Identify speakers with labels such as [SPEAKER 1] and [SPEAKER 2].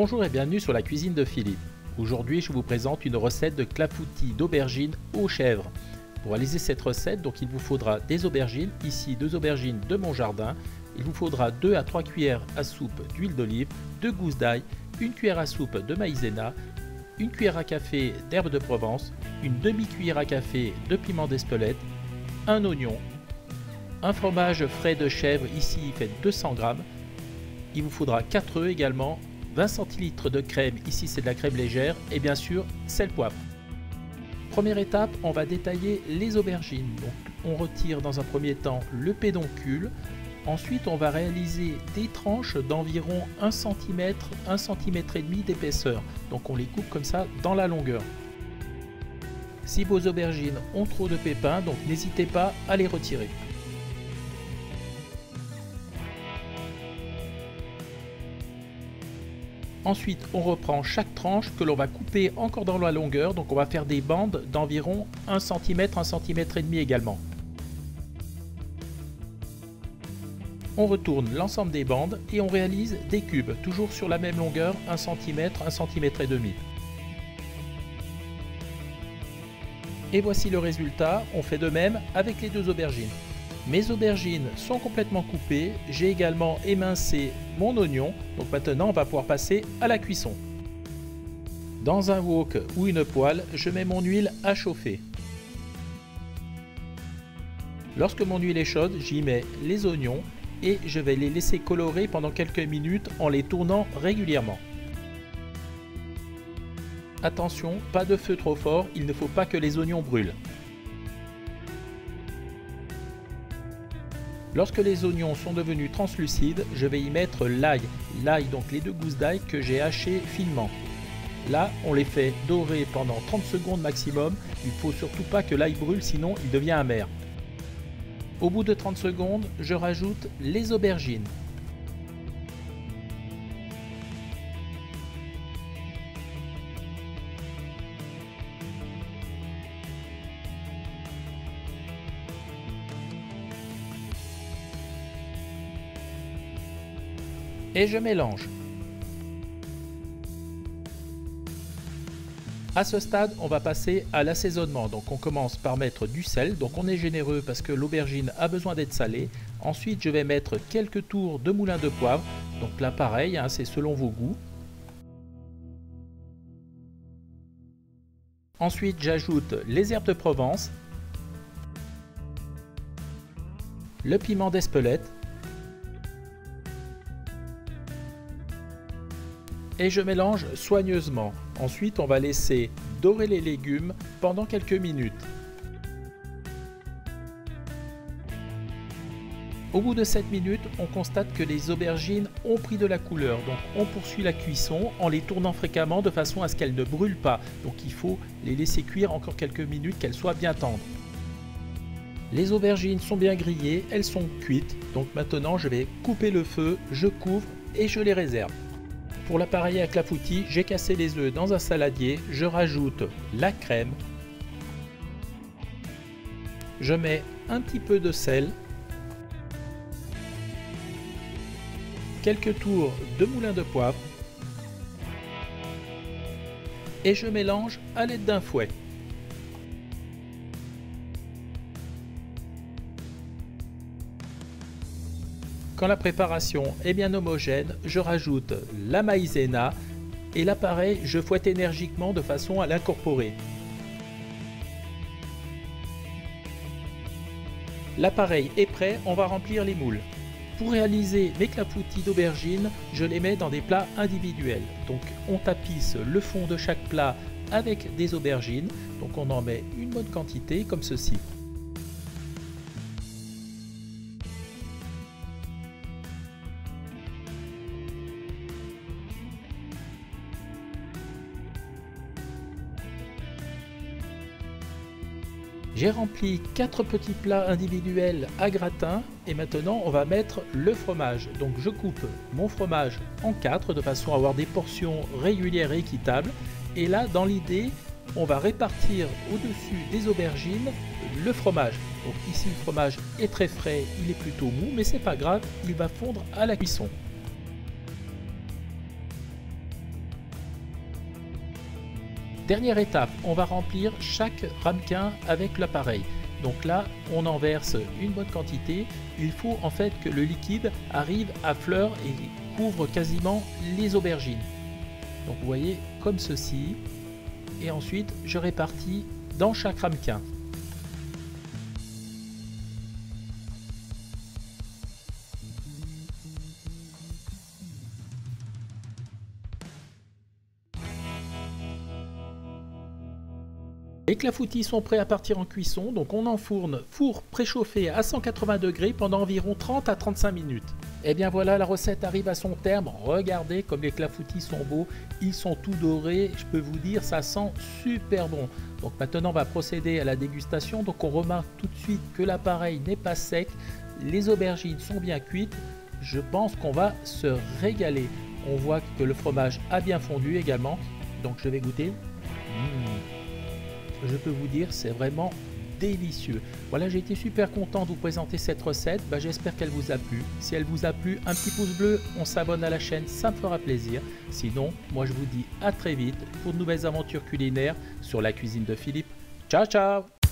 [SPEAKER 1] Bonjour et bienvenue sur la cuisine de Philippe. Aujourd'hui, je vous présente une recette de clafoutis d'aubergines aux chèvres. Pour réaliser cette recette, il vous faudra des aubergines, ici 2 aubergines de mon jardin. Il vous faudra 2 à 3 cuillères à soupe d'huile d'olive, 2 gousses d'ail, 1 cuillère à soupe de maïzena, 1 cuillère à café d'herbe de Provence, une demi-cuillère à café de piment d'Espelette, un oignon, un fromage frais de chèvre, ici il fait 200 g. Il vous faudra 4 œufs également, 20 centilitres de crème, ici c'est de la crème légère, et bien sûr sel, poivre. Première étape, on va détailler les aubergines. Donc, on retire dans un premier temps le pédoncule. Ensuite, on va réaliser des tranches d'environ 1 cm, 1 cm et demi d'épaisseur. Donc on les coupe comme ça dans la longueur. Si vos aubergines ont trop de pépins, donc n'hésitez pas à les retirer. Ensuite, on reprend chaque tranche que l'on va couper encore dans la longueur. Donc on va faire des bandes d'environ 1 cm, 1 cm et demi également. On retourne l'ensemble des bandes et on réalise des cubes, toujours sur la même longueur, 1 cm, 1 cm et demi. Et voici le résultat, on fait de même avec les 2 aubergines. Mes aubergines sont complètement coupées, j'ai également émincé mon oignon, donc maintenant on va pouvoir passer à la cuisson. Dans un wok ou une poêle, je mets mon huile à chauffer. Lorsque mon huile est chaude, j'y mets les oignons et je vais les laisser colorer pendant quelques minutes en les tournant régulièrement. Attention, pas de feu trop fort, il ne faut pas que les oignons brûlent. Lorsque les oignons sont devenus translucides, je vais y mettre l'ail. L'ail, donc les 2 gousses d'ail que j'ai hachées finement. Là, on les fait dorer pendant 30 secondes maximum. Il ne faut surtout pas que l'ail brûle, sinon il devient amer. Au bout de 30 secondes, je rajoute les aubergines. Et je mélange. À ce stade, on va passer à l'assaisonnement. Donc on commence par mettre du sel. Donc on est généreux parce que l'aubergine a besoin d'être salée. Ensuite, je vais mettre quelques tours de moulin de poivre. Donc là, pareil, c'est selon vos goûts. Ensuite, j'ajoute les herbes de Provence, le piment d'Espelette, et je mélange soigneusement. Ensuite, on va laisser dorer les légumes pendant quelques minutes. Au bout de 7 minutes, on constate que les aubergines ont pris de la couleur. Donc on poursuit la cuisson en les tournant fréquemment de façon à ce qu'elles ne brûlent pas. Donc il faut les laisser cuire encore quelques minutes, qu'elles soient bien tendres. Les aubergines sont bien grillées, elles sont cuites. Donc maintenant, je vais couper le feu, je couvre et je les réserve. Pour l'appareil à clafoutis, j'ai cassé les œufs dans un saladier, je rajoute la crème, je mets un petit peu de sel, quelques tours de moulin de poivre et je mélange à l'aide d'un fouet. Quand la préparation est bien homogène, je rajoute la maïzena et là pareil, je fouette énergiquement de façon à l'incorporer. L'appareil est prêt, on va remplir les moules. Pour réaliser mes clafoutis d'aubergines, je les mets dans des plats individuels. Donc on tapisse le fond de chaque plat avec des aubergines, donc on en met une bonne quantité comme ceci. J'ai rempli 4 petits plats individuels à gratin et maintenant on va mettre le fromage. Donc je coupe mon fromage en 4 de façon à avoir des portions régulières et équitables. Et là, dans l'idée, on va répartir au-dessus des aubergines le fromage. Donc ici le fromage est très frais, il est plutôt mou, mais c'est pas grave, il va fondre à la cuisson. Dernière étape, on va remplir chaque ramequin avec l'appareil. Donc là, on en verse une bonne quantité. Il faut en fait que le liquide arrive à fleur et couvre quasiment les aubergines. Donc vous voyez comme ceci. Et ensuite, je répartis dans chaque ramequin. Les clafoutis sont prêts à partir en cuisson, donc on enfourne four préchauffé à 180 degrés pendant environ 30 à 35 minutes. Et bien voilà, la recette arrive à son terme. Regardez comme les clafoutis sont beaux, ils sont tout dorés, je peux vous dire ça sent super bon. Donc maintenant on va procéder à la dégustation, donc on remarque tout de suite que l'appareil n'est pas sec, les aubergines sont bien cuites, je pense qu'on va se régaler. On voit que le fromage a bien fondu également, donc je vais goûter. Je peux vous dire, c'est vraiment délicieux. Voilà, j'ai été super content de vous présenter cette recette. J'espère qu'elle vous a plu. Si elle vous a plu, un petit pouce bleu, on s'abonne à la chaîne, ça me fera plaisir. Sinon, moi je vous dis à très vite pour de nouvelles aventures culinaires sur la cuisine de Philippe. Ciao, ciao!